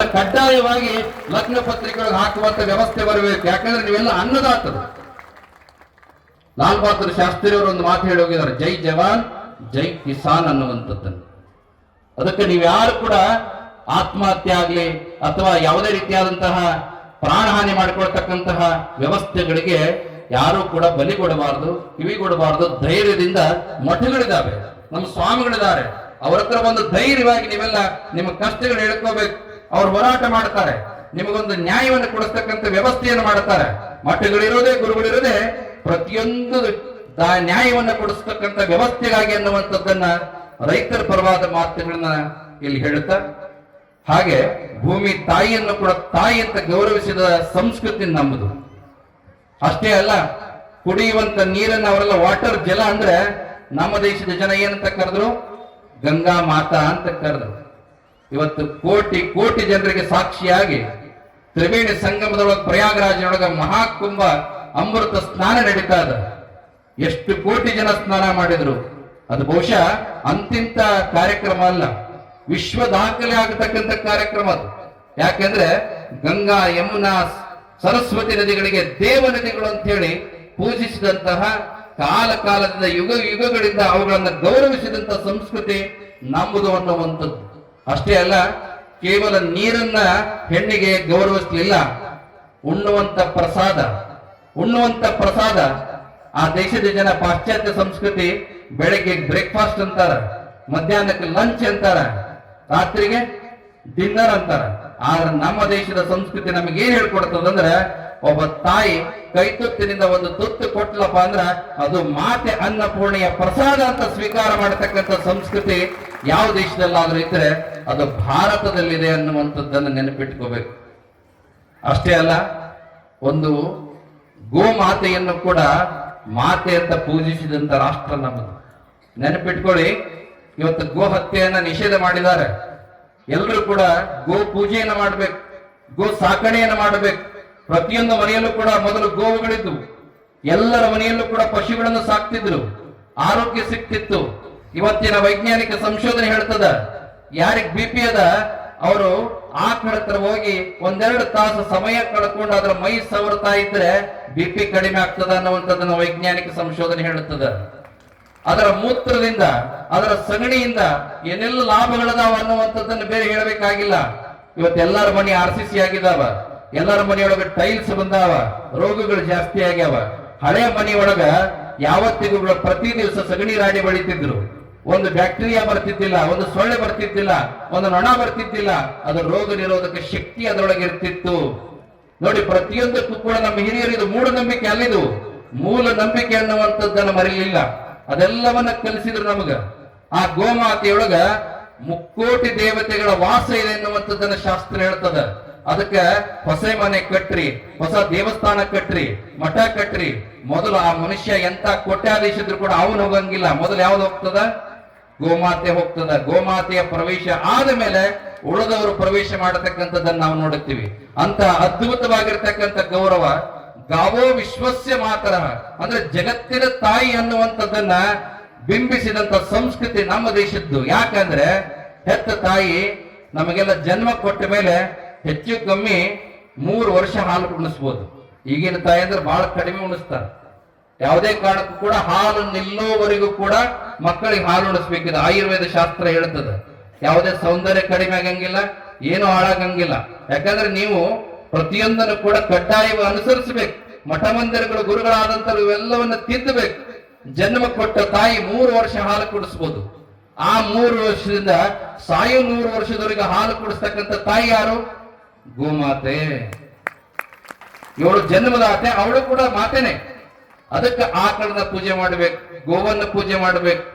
ಕಡ್ಡಾಯವಾಗಿ ಲಗ್ನ ಪತ್ರಿಕೆಗಳಿಗೆ ಹಾಕುವಂತ ವ್ಯವಸ್ಥೆ ಬರಬೇಕು. ಯಾಕಂದ್ರೆ ನೀವೆಲ್ಲ ಅನ್ನದಾತರು. ಲಾಲ್ ಬಹದ್ದೂರ್ ಶಾಸ್ತ್ರಿ ಅವರು ಒಂದು ಮಾತು ಹೇಳಿ ಹೋಗಿದ್ದಾರೆ, ಜೈ ಜವಾನ್ ಜೈ ಕಿಸಾನ್ ಅನ್ನುವಂಥದ್ದನ್ನು. ಅದಕ್ಕೆ ನೀವು ಯಾರು ಕೂಡ ಆತ್ಮಹತ್ಯೆ ಆಗಲಿ ಅಥವಾ ಯಾವುದೇ ರೀತಿಯಾದಂತಹ ಪ್ರಾಣಹಾನಿ ಮಾಡಿಕೊಳ್ತಕ್ಕಂತಹ ವ್ಯವಸ್ಥೆಗಳಿಗೆ ಯಾರು ಕೂಡ ಬಲಿ ಕೊಡಬಾರದು, ಕಿವಿ ಕೊಡಬಾರದು. ಧೈರ್ಯದಿಂದ ಮಠಗಳಿದ್ದಾವೆ, ನಮ್ಮ ಸ್ವಾಮಿಗಳಿದ್ದಾರೆ, ಅವರ ಹತ್ರ ಒಂದು ಧೈರ್ಯವಾಗಿ ನೀವೆಲ್ಲ ನಿಮ್ಮ ಕಷ್ಟಗಳು ಹೇಳ್ಕೋಬೇಕು. ಅವ್ರು ಹೋರಾಟ ಮಾಡ್ತಾರೆ, ನಿಮಗೊಂದು ನ್ಯಾಯವನ್ನು ಕೊಡಿಸ್ತಕ್ಕಂಥ ವ್ಯವಸ್ಥೆಯನ್ನು ಮಾಡ್ತಾರೆ. ಮಠಗಳಿರೋದೇ, ಗುರುಗಳಿರೋದೇ ಪ್ರತಿಯೊಂದು ನ್ಯಾಯವನ್ನು ಕೊಡಿಸ್ತಕ್ಕಂಥ ವ್ಯವಸ್ಥೆಗಾಗಿ ಅನ್ನುವಂಥದ್ದನ್ನ ರೈತರ ಪರವಾದ ಮಾತುಗಳನ್ನ ಇಲ್ಲಿ ಹೇಳುತ್ತಾ, ಹಾಗೆ ಭೂಮಿ ತಾಯಿಯನ್ನು ಕೂಡ ತಾಯಿ ಅಂತ ಗೌರವಿಸಿದ ಸಂಸ್ಕೃತಿ ನಮ್ಮದು. ಅಷ್ಟೇ ಅಲ್ಲ, ಕುಡಿಯುವಂತ ನೀರನ್ನ ಅವರೆಲ್ಲ ವಾಟರ್ ಜಲ ಅಂದ್ರೆ ನಮ್ಮ ದೇಶದ ಜನ ಏನಂತ ಕರೆದ್ರು, ಗಂಗಾ ಮಾತಾ ಅಂತ ಕರೆದ್ರು. ಇವತ್ತು ಕೋಟಿ ಕೋಟಿ ಜನರಿಗೆ ಸಾಕ್ಷಿಯಾಗಿ ತ್ರಿವೇಣಿ ಸಂಗಮದೊಳಗೆ ಪ್ರಯಾಗರಾಜನೊಳಗ ಮಹಾಕುಂಭ ಅಮೃತ ಸ್ನಾನ ನಡೀತಾ ಇದೆ. ಎಷ್ಟು ಕೋಟಿ ಜನ ಸ್ನಾನ ಮಾಡಿದ್ರು. ಅದು ಬಹುಶಃ ಅಂತಿಂತ ಕಾರ್ಯಕ್ರಮ ಅಲ್ಲ, ವಿಶ್ವ ದಾಖಲೆ ಆಗತಕ್ಕಂಥ ಕಾರ್ಯಕ್ರಮ ಅದು. ಯಾಕೆಂದ್ರೆ ಗಂಗಾ, ಯಮುನಾ, ಸರಸ್ವತಿ ನದಿಗಳಿಗೆ ದೇವ ನದಿಗಳು ಅಂತ ಹೇಳಿ ಪೂಜಿಸಿದಂತಹ, ಕಾಲ ಕಾಲದಿಂದ ಯುಗ ಯುಗಗಳಿಂದ ಅವುಗಳನ್ನು ಗೌರವಿಸಿದಂತಹ ಸಂಸ್ಕೃತಿ ನಮ್ಮದು ಅನ್ನುವಂಥದ್ದು. ಅಷ್ಟೇ ಅಲ್ಲ, ಕೇವಲ ನೀರನ್ನ ಹೆಣ್ಣಿಗೆ ಗೌರವಿಸಲಿಲ್ಲ, ಉಣ್ಣುವಂತ ಪ್ರಸಾದ ಆ ದೇಶದ ಜನ ಪಾಶ್ಚಾತ್ಯ ಸಂಸ್ಕೃತಿ ಬೆಳಗ್ಗೆ ಬ್ರೇಕ್ಫಾಸ್ಟ್ ಅಂತಾರ, ಮಧ್ಯಾಹ್ನಕ್ಕೆ ಲಂಚ್ ಅಂತಾರ, ರಾತ್ರಿಗೆ ಡಿನ್ನರ್ ಅಂತಾರ. ಆದ್ರೆ ನಮ್ಮ ದೇಶದ ಸಂಸ್ಕೃತಿ ನಮಗೆ ಏನ್ ಹೇಳ್ಕೊಡ್ತದಂದ್ರೆ, ಒಬ್ಬ ತಾಯಿ ಕೈತುತ್ತಿನಿಂದ ಒಂದು ತುತ್ತು ಕೊಟ್ಲಪ್ಪ ಅಂದ್ರ ಅದು ಮಾತೆ ಅನ್ನಪೂರ್ಣೆಯ ಪ್ರಸಾದ ಅಂತ ಸ್ವೀಕಾರ ಮಾಡತಕ್ಕಂಥ ಸಂಸ್ಕೃತಿ ಯಾವ ದೇಶದಲ್ಲಾದ್ರೂ ಇದ್ರೆ ಅದು ಭಾರತದಲ್ಲಿದೆ ಅನ್ನುವಂಥದ್ದನ್ನು ನೆನಪಿಟ್ಕೋಬೇಕು. ಅಷ್ಟೇ ಅಲ್ಲ, ಒಂದು ಗೋಮಾತೆಯನ್ನು ಕೂಡ ಮಾತೆ ಅಂತ ಪೂಜಿಸಿದಂತ ರಾಷ್ಟ್ರ ನಮ್ಮದು. ನೆನಪಿಟ್ಕೊಳ್ಳಿ, ಇವತ್ತು ಗೋ ಹತ್ಯೆಯನ್ನ ನಿಷೇಧ ಮಾಡಿದ್ದಾರೆ. ಎಲ್ಲರೂ ಕೂಡ ಗೋ ಪೂಜೆಯನ್ನು ಮಾಡಬೇಕು, ಗೋ ಸಾಕಣೆಯನ್ನು ಮಾಡಬೇಕು. ಪ್ರತಿಯೊಂದು ಮನೆಯಲ್ಲೂ ಕೂಡ ಮೊದಲು ಗೋವುಗಳಿದ್ವು, ಎಲ್ಲರ ಮನೆಯಲ್ಲೂ ಕೂಡ ಪಶುಗಳನ್ನು ಸಾಕ್ತಿದ್ರು, ಆರೋಗ್ಯ ಸಿಕ್ತಿತ್ತು. ಇವತ್ತಿನ ವೈಜ್ಞಾನಿಕ ಸಂಶೋಧನೆ ಹೇಳ್ತದ, ಯಾರಿಗೆ ಬಿಪಿ ಅದ ಅವರು ಆಕಳ ಹತ್ರ ಹೋಗಿ ಒಂದೆರಡು ತಾಸು ಸಮಯ ಕಳ್ಕೊಂಡು ಅದರ ಮೈ ಸವರ್ತಾ ಇದ್ರೆ ಬಿಪಿ ಕಡಿಮೆ ಆಗ್ತದ ಅನ್ನುವಂಥದ್ದನ್ನು ವೈಜ್ಞಾನಿಕ ಸಂಶೋಧನೆ ಹೇಳುತ್ತದ. ಅದರ ಮೂತ್ರದಿಂದ, ಅದರ ಸಗಣಿಯಿಂದ ಏನೆಲ್ಲ ಲಾಭಗಳದಾವ ಅನ್ನುವಂಥದ್ದನ್ನು ಬೇರೆ ಹೇಳಬೇಕಾಗಿಲ್ಲ. ಇವತ್ತೆಲ್ಲರ ಮನೆ RCC ಆಗಿದಾವ, ಎಲ್ಲರ ಮನೆಯೊಳಗ ಟೈಲ್ಸ್ ಬಂದಾವ, ರೋಗಗಳು ಜಾಸ್ತಿ ಆಗ್ಯಾವ. ಹಳೆಯ ಮನೆಯೊಳಗ ಯಾವತ್ತಿಗೂ ಪ್ರತಿ ದಿವಸ ಸಗಣಿ ರಾಡಿ ಬೆಳಿತಿದ್ರು. ಒಂದು ಬ್ಯಾಕ್ಟೀರಿಯಾ ಬರ್ತಿದ್ದಿಲ್ಲ, ಒಂದು ಸೊಳ್ಳೆ ಬರ್ತಿದ್ದಿಲ್ಲ, ಒಂದು ನೊಣ ಬರ್ತಿದ್ದಿಲ್ಲ. ಅದು ರೋಗ ನಿರೋಧಕ ಶಕ್ತಿ ಅದರೊಳಗೆ ಇರ್ತಿತ್ತು. ನೋಡಿ, ಪ್ರತಿಯೊಂದಕ್ಕೂ ಕೂಡ ನಮ್ಮ ಹಿರಿಯರು ಇದು ಮೂಢನಂಬಿಕೆ ಅಲ್ಲಿದು, ಮೂಲ ನಂಬಿಕೆ ಅನ್ನುವಂಥದ್ದನ್ನು ಮರೀಲಿಲ್ಲ. ಅದೆಲ್ಲವನ್ನ ಕಲಿಸಿದ್ರು ನಮಗ. ಆ ಗೋಮಾತೆಯೊಳಗ ಮುಕ್ಕೋಟಿ ದೇವತೆಗಳ ವಾಸ ಇದೆ ಎನ್ನುವಂಥದ್ದನ್ನ ಶಾಸ್ತ್ರ ಹೇಳ್ತದ. ಅದಕ್ಕೆ ಹೊಸ ಮನೆ ಕಟ್ರಿ, ಹೊಸ ದೇವಸ್ಥಾನ ಕಟ್ರಿ, ಮಠ ಕಟ್ರಿ. ಮೊದಲು ಆ ಮನುಷ್ಯ ಎಂತ ಕೋಟ್ಯಾಧೀಶಿದ್ರು ಕೂಡ ಅವನು ಹೋಗಂಗಿಲ್ಲ. ಮೊದಲು ಯಾವ್ದು ಹೋಗ್ತದ? ಗೋಮಾತೆ ಹೋಗ್ತದ. ಗೋಮಾತೆಯ ಪ್ರವೇಶ ಆದ ಮೇಲೆ ಉಳಿದವರು ಪ್ರವೇಶ ಮಾಡತಕ್ಕಂಥದ್ದನ್ನ ನಾವು ನೋಡುತ್ತೀವಿ. ಅಂತ ಅದ್ಭುತವಾಗಿರ್ತಕ್ಕಂಥ ಗೌರವ. ಗಾವೋ ವಿಶ್ವಸ್ಯ ಮಾತರ ಅಂದ್ರೆ ಜಗತ್ತಿನ ತಾಯಿ ಅನ್ನುವಂಥದ್ದನ್ನ ಬಿಂಬಿಸಿದಂತ ಸಂಸ್ಕೃತಿ ನಮ್ಮ ದೇಶದ್ದು. ಯಾಕಂದ್ರೆ ಹೆತ್ತ ತಾಯಿ ನಮಗೆಲ್ಲ ಜನ್ಮ ಕೊಟ್ಟ ಮೇಲೆ ಹೆಚ್ಚು ಕಮ್ಮಿ 3 ವರ್ಷ ಹಾಲು ಉಣಿಸ್ಬೋದು. ಈಗಿನ ತಾಯಿ ಅಂದ್ರೆ ಬಹಳ ಕಡಿಮೆ ಉಣಿಸ್ತಾರೆ. ಯಾವುದೇ ಕಾರಣಕ್ಕೂ ಕೂಡ ಹಾಲು ನಿಲ್ಲೋವರೆಗೂ ಕೂಡ ಮಕ್ಕಳಿಗೆ ಹಾಲು ಉಣಿಸ್ಬೇಕಿದೆ. ಆಯುರ್ವೇದ ಶಾಸ್ತ್ರ ಹೇಳ್ತದೆ. ಯಾವುದೇ ಸೌಂದರ್ಯ ಕಡಿಮೆ ಆಗಂಗಿಲ್ಲ, ಏನು ಹಾಳಾಗಂಗಿಲ್ಲ. ಯಾಕಂದ್ರೆ ನೀವು ಪ್ರತಿಯೊಂದನ್ನು ಕೂಡ ಕಡ್ಡಾಯವಾಗಿ ಅನುಸರಿಸಬೇಕು. ಮಠ ಮಂದಿರಗಳು, ಗುರುಗಳಾದಂತರು ಇವೆಲ್ಲವನ್ನ ತಿದ್ದಬೇಕು. ಜನ್ಮ ಕೊಟ್ಟ ತಾಯಿ 3 ವರ್ಷ ಹಾಲು ಕುಡಿಸ್ಬೋದು. ಆ 3 ವರ್ಷದಿಂದ ಸಾಯೋ 100 ವರ್ಷದವರೆಗೆ ಹಾಲು ಕುಡಿಸ್ತಕ್ಕಂಥ ತಾಯಿ ಯಾರು? ಗೋಮಾತೆ. ಇವಳು ಜನ್ಮದಾತೆ, ಅವಳು ಕೂಡ ಮಾತೆನೆ. ಅದಕ್ಕೆ ಆಕಳನ್ನ ಪೂಜೆ ಮಾಡ್ಬೇಕು, ಗೋವನ್ನ ಪೂಜೆ ಮಾಡ್ಬೇಕು.